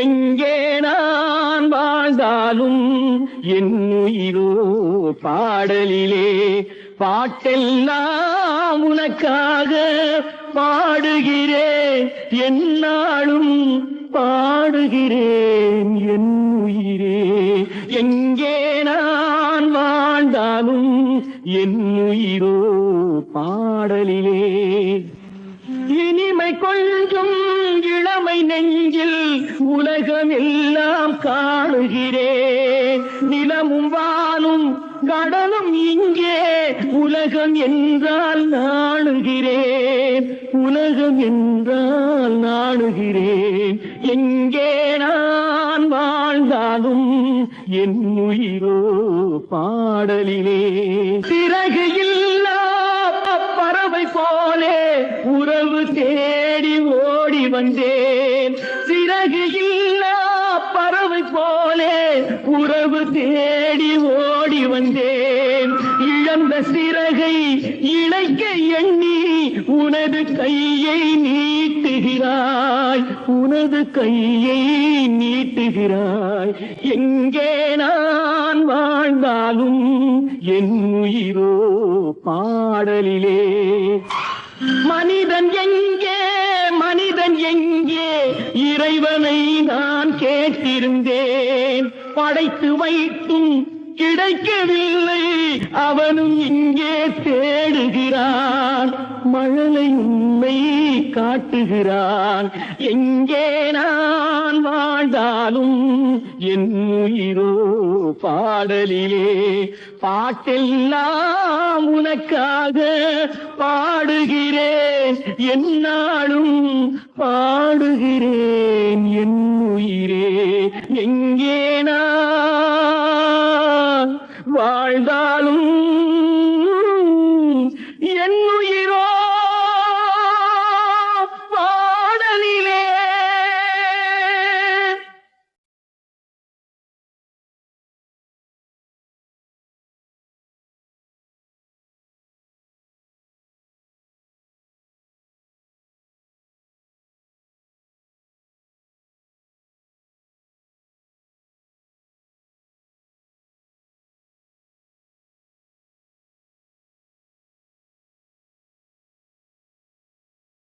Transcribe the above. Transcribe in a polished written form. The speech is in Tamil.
எங்கே நான் வாழ்ந்தாலும் என் உயிரோ பாடலிலே. பாட்டெல்லாம் உனக்காக பாடுகிறேன், என்னாலும் பாடுகிறேன் என் உயிரே. எங்கே நான் வாழ்ந்தாலும் என் உயிரோ பாடலிலே. இனிமை கொஞ்சம் இளமை நெஞ்சில் உலகம் எல்லாம் காணுகிறேன். நிலமும் வானும் கடலும் இங்கே உலகம் என்றால் நாணுகிறேன், உலகம் என்றால் நாணுகிறேன். எங்கே நான் வாழ்ந்தாலும் என் உயிரோ பாடலிலே. சிறகு இல்லா பறவை போலே உறவு தேடி ஓடி வந்தேன். சிறகு இல்லா பறவை போலே உறவு தேடி ஓடி வந்தேன். இழந்த சிறகை இணைக்க எண்ணி உனது கையை நீட்டுகிறாய், உனது கையை நீட்டுகிறாய். எங்கே நான் வாழ்ந்தாலும் என் உயிரோ பாடலிலே. மனிதன் எங்கே, மனிதன் எங்கே, இறைவனை நான் கேட்டிருந்தேன். படைத்து வைத்தும் கிடைக்கவில்லை, அவனும் இங்கே தேடுகிறான். மழலை உண்மை காட்டுகிறான். எங்கே நான் வாழ்ந்தாலும் என் உயிரோ பாடலிலே. பாட்டெல்லாம் உனக்காக பாடுகிறேன், என்னாலும் பாடுகிறேன் என் உயிரே. எங்கே நான் வாழ்ந்தால்